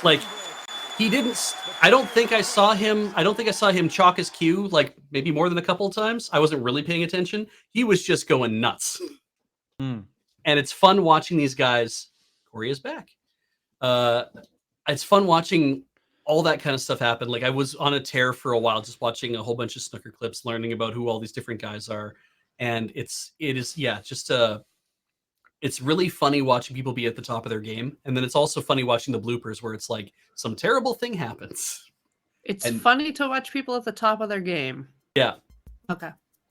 like he didn't. I don't think I saw him chalk his cue like maybe more than a couple of times. I wasn't really paying attention. He was just going nuts, and it's fun watching these guys. Corey is back. It's fun watching all that kind of stuff happen. Like I was on a tear for a while, just watching a whole bunch of snooker clips, learning about who all these different guys are, and it's really funny watching people be at the top of their game, and then it's also funny watching the bloopers where it's like some terrible thing happens. It's funny to watch people at the top of their game. Yeah. Okay.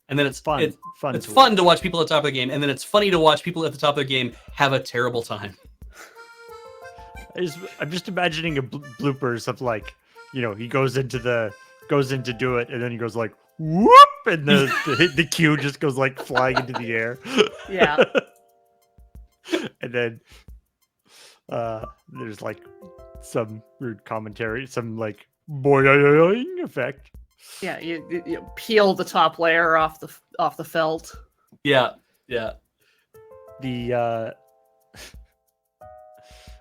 And then it's fun. It's fun to watch people at the top of the game, and then it's funny to watch people at the top of their game have a terrible time. I'm just imagining bloopers of like, he goes in to do it, and then he goes like whoop, and the cue just goes like flying into the air. Yeah. And then there's like some rude commentary, some like boing effect. Yeah, you peel the top layer off the felt. Yeah.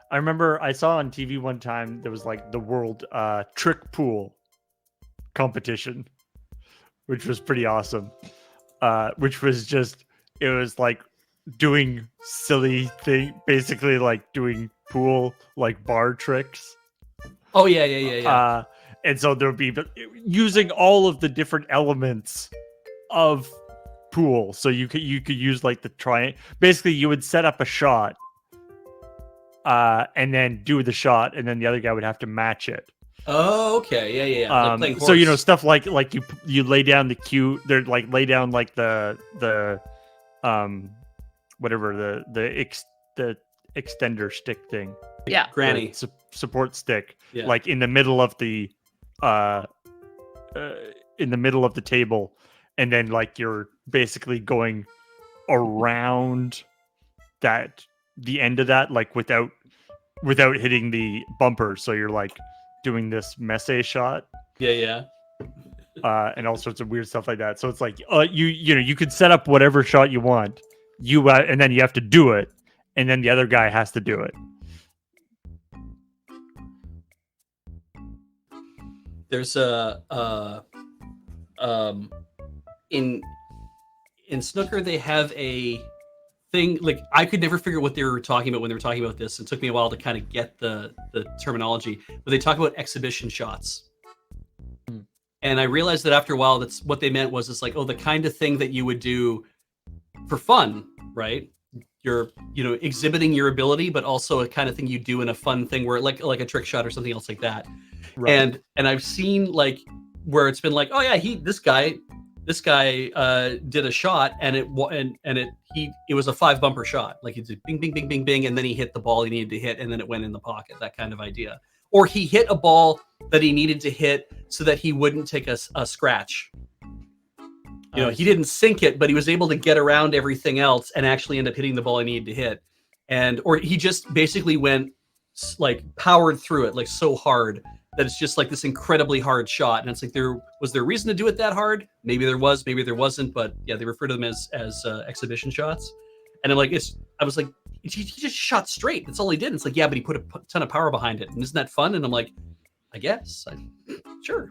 I remember I saw on TV one time there was like the world trick pool competition, which was pretty awesome. Which was it was like doing silly thing, basically like doing pool like bar tricks. Oh yeah. And so there would be using all of the different elements of pool. So you could use like the triangle. Basically, you would set up a shot, and then do the shot, and then the other guy would have to match it. Oh, okay, yeah. Like so stuff like you lay down the cue. They're like lay down like the whatever the extender stick thing. Yeah, granny support stick. Yeah. Like in the middle of the table, and then like you're basically going around the end of that, like without hitting the bumper. So you're like doing this messe shot. Yeah. And all sorts of weird stuff like that. So it's like you could set up whatever shot you want, and then you have to do it, and then the other guy has to do it. There's in snooker they have a thing, like I could never figure what they were talking about when they were talking about this. It took me a while to kind of get the terminology, but they talk about exhibition shots. And I realized that after a while, that's what they meant was it's like, the kind of thing that you would do for fun, right? You're, exhibiting your ability, but also a kind of thing you do in a fun thing where like a trick shot or something else like that. Right. And I've seen like where it's been like, oh yeah, this guy did a shot, and it was a 5 bumper shot. Like he did bing, bing, bing, bing, bing, and then he hit the ball he needed to hit, and then it went in the pocket. That kind of idea. Or he hit a ball that he needed to hit so that he wouldn't take a scratch. He didn't sink it, but he was able to get around everything else and actually end up hitting the ball he needed to hit. Or he just basically went like powered through it like so hard that it's just like this incredibly hard shot. And it's like, was there reason to do it that hard? Maybe there was, maybe there wasn't, but yeah, they refer to them as exhibition shots. And I was like, he just shot straight. That's all he did. It's like, yeah, but he put a ton of power behind it. And isn't that fun? And I'm like, I guess. Sure.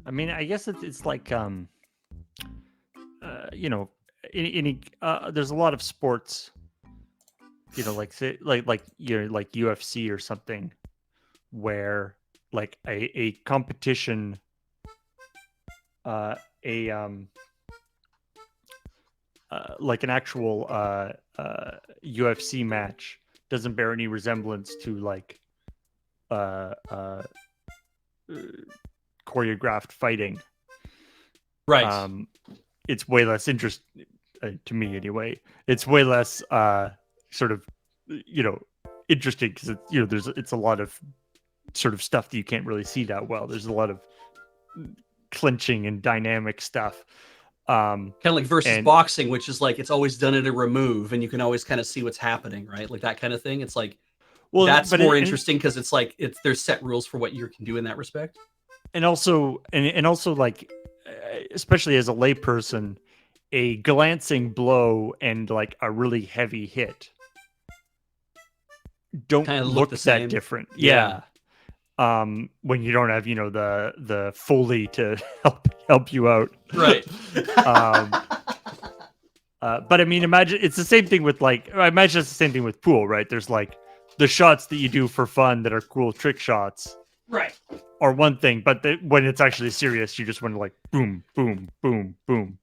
I mean, I guess it's like, there's a lot of sports, like say, like UFC or something, where like a competition, like an actual UFC match doesn't bear any resemblance to like choreographed fighting. Right. It's way less interesting to me anyway. It's way less sort of interesting because it's a lot of sort of stuff that you can't really see that well. There's a lot of clinching and dynamic stuff. Kind of like versus boxing, which is like it's always done at a remove, and you can always kind of see what's happening, right? Like that kind of thing. It's like that's more interesting because it's like there's set rules for what you can do in that respect. And also like, especially as a layperson, a glancing blow and like a really heavy hit don't Kinda look look the that same. different. Yeah. When you don't have, the Foley to help you out. Right. But I mean, imagine it's the same thing with I imagine it's the same thing with pool, right? There's like the shots that you do for fun that are cool trick shots Right. are one thing, but when it's actually serious, you just want to like boom, boom, boom, boom.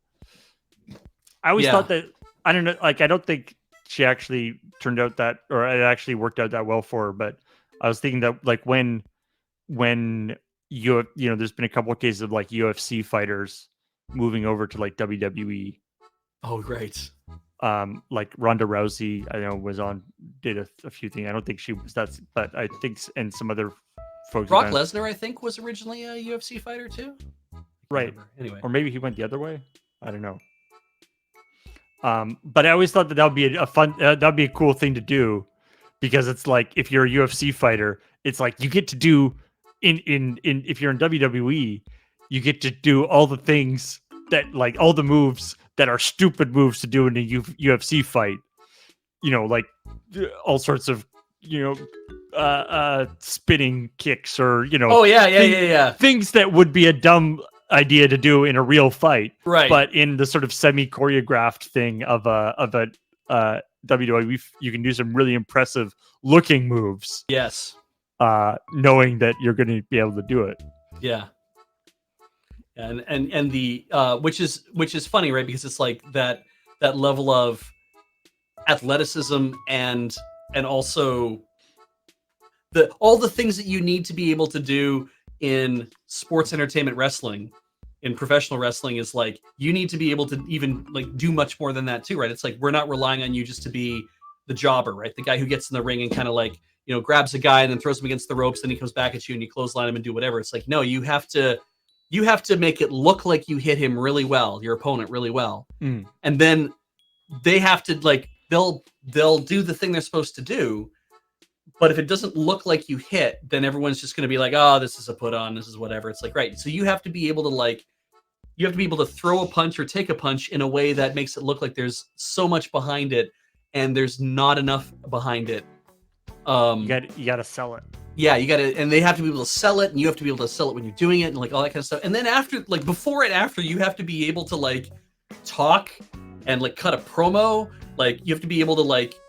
I always thought that, I don't know, like I don't think she actually turned out that, or it actually worked out that well for her. But I was thinking that like when there's been a couple of cases of like UFC fighters moving over to like WWE. Oh, great. Like Ronda Rousey, I know did a few things. I don't think she was but I think and some other folks. Brock Lesnar, I think, was originally a UFC fighter too. Right. Anyway, or maybe he went the other way. I don't know. But I always thought that would be a fun, that'd be a cool thing to do, because it's like if you're a UFC fighter, it's like you get to do in if you're in WWE, you get to do all the things that like all the moves that are stupid moves to do in a UFC fight. Like all sorts of spinning kicks, or Oh yeah. things that would be a dumb idea to do in a real fight, Right. But in the sort of semi-choreographed thing of a WWE, you can do some really impressive looking moves. Yes. Knowing that you're going to be able to do it. Yeah. And the which is funny, right? Because it's like that level of athleticism and also all the things that you need to be able to do in sports entertainment wrestling, in professional wrestling, is like you need to be able to even like do much more than that too, right? It's like we're not relying on you just to be the jobber, right? The guy who gets in the ring and kind of like grabs a guy and then throws him against the ropes, then he comes back at you and you clothesline him and do whatever. It's like, no, you have to make it look like you hit him really well, your opponent really well, and then they have to like they'll do the thing they're supposed to do. But if it doesn't look like you hit, then everyone's just going to be like, oh, this is a put on, this is whatever. It's like, right. So you have to be able to throw a punch or take a punch in a way that makes it look like there's so much behind it, and there's not enough behind it. You got to sell it. Yeah, you got to, and they have to be able to sell it, and you have to be able to sell it when you're doing it, and like all that kind of stuff. And then after, like before and after, you have to be able to like talk and like cut a promo. Like you have to be able to like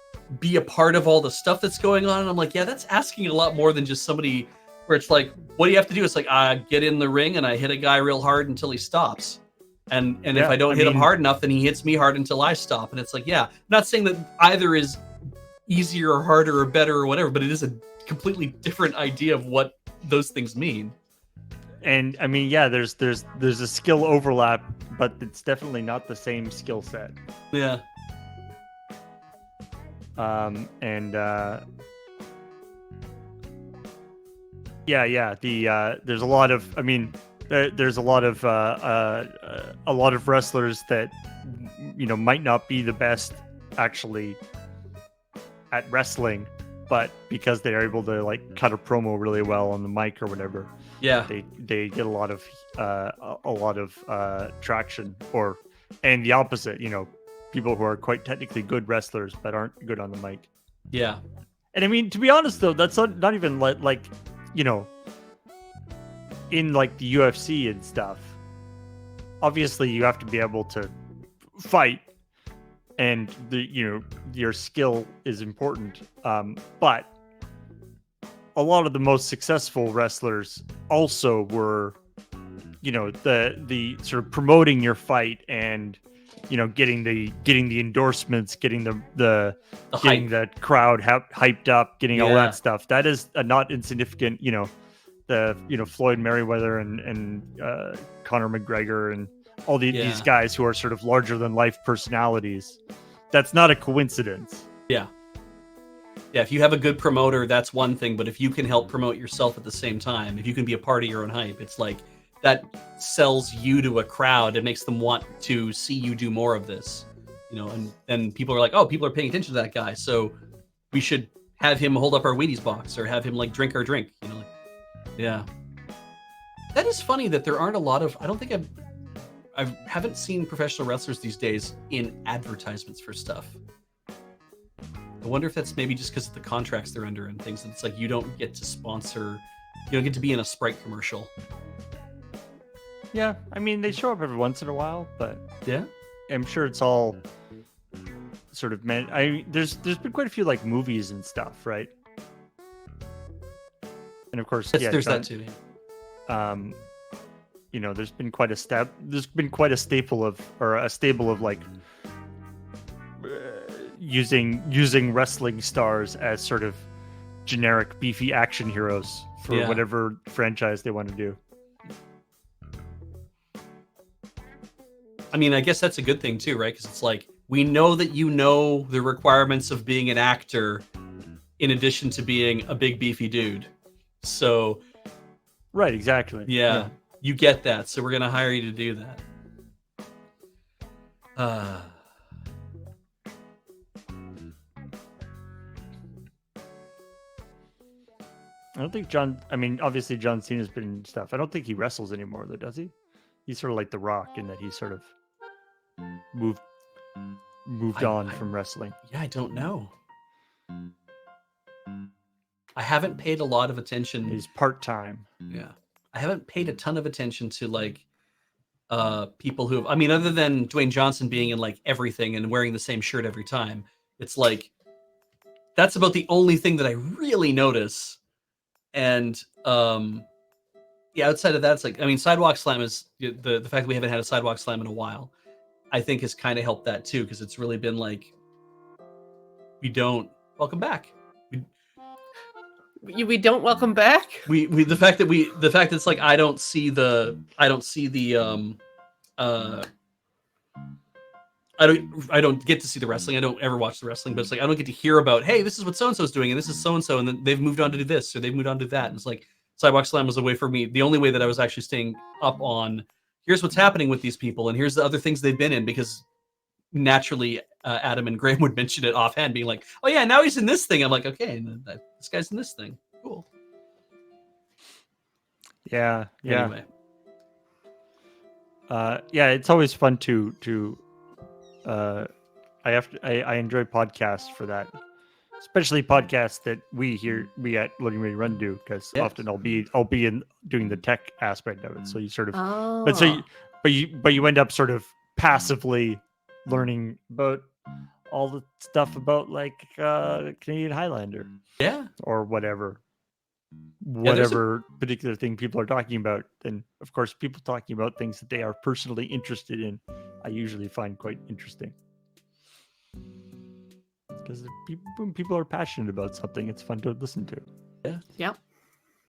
be a part of all the stuff that's going on. And I'm like, yeah, that's asking a lot more than just somebody where it's like, what do you have to do? It's like, I get in the ring and I hit a guy real hard until he stops. And if I don't hit him hard enough, then he hits me hard until I stop. And it's like, yeah, I'm not saying that either is easier or harder or better or whatever, but it is a completely different idea of what those things mean. And I mean, yeah, there's a skill overlap, but it's definitely not the same skill set. Yeah. There's a lot of, I mean, there's a lot of wrestlers that might not be the best actually at wrestling, but because they are able to like cut a promo really well on the mic or whatever, yeah, they get a lot of traction. And the opposite, people who are quite technically good wrestlers but aren't good on the mic. Yeah. And I mean, to be honest though, that's not even like in like the UFC and stuff. Obviously you have to be able to fight, and your skill is important. But a lot of the most successful wrestlers also were, the sort of promoting your fight and getting the endorsements, getting the getting the crowd hyped up, getting all that stuff. That is a not insignificant. Floyd Mayweather and Conor McGregor and all these guys who are sort of larger than life personalities. That's not a coincidence. Yeah. Yeah, if you have a good promoter, that's one thing. But if you can help promote yourself at the same time, if you can be a part of your own hype, it's like that sells you to a crowd. It makes them want to see you do more of this, and then people are like, oh, people are paying attention to that guy, so we should have him hold up our Wheaties box or have him like drink our drink. Yeah. That is funny that there aren't a lot of, I don't think I haven't seen professional wrestlers these days in advertisements for stuff. I wonder if that's maybe just because of the contracts they're under and things. It's like you don't get to sponsor, you don't get to be in a Sprite commercial. Yeah, I mean they show up every once in a while, but Yeah. I'm sure it's all sort of meant. There's been quite a few like movies and stuff, right? And of course, yeah, There's that too. Yeah. You know, there's been quite a staple of like using wrestling stars as sort of generic beefy action heroes for whatever franchise they want to do. I mean, I guess that's a good thing too, right? Because it's like we know that you know the requirements of being an actor, in addition to being a big beefy dude. So, right, exactly. Yeah, you get that. So we're gonna hire you to do that. I don't think obviously John Cena's been in stuff. I don't think he wrestles anymore, though, does he? He's sort of like The Rock in that he sort of moved on from wrestling. Yeah, I don't know. I haven't paid a lot of attention. He's part-time. Yeah. I haven't paid a ton of attention to like people who, I mean, other than Dwayne Johnson being in like everything and wearing the same shirt every time, it's like that's about the only thing that I really notice. And yeah, outside of that, it's like, I mean, Sidewalk Slam is the fact that we haven't had a Sidewalk Slam in a while, I think has kind of helped that too, because it's really been like, welcome back. We don't welcome back. The fact that it's like I don't see the I don't get to see the wrestling. I don't ever watch the wrestling, but it's like I don't get to hear about, hey, this is what so and so's doing, and this is so and so, and then they've moved on to do this, or they've moved on to that. And it's like Sidewalk Slam was a way for me, the only way that I was actually staying up on here's what's happening with these people, and here's the other things they've been in, because naturally Adam and Graham would mention it offhand, being like, oh yeah, now he's in this thing. I'm like, okay, and this guy's in this thing. Cool. Yeah. Anyway. Yeah, it's always fun to I enjoy podcasts for that, especially podcasts that we at Loading Ready Run do, because often I'll be in doing the tech aspect of it. So you sort of, but you end up sort of passively learning about all the stuff about like Canadian Highlander, or whatever particular thing people are talking about. And of course, people talking about things that they are personally interested in, I usually find quite interesting, because when people are passionate about something, it's fun to listen to. Yeah.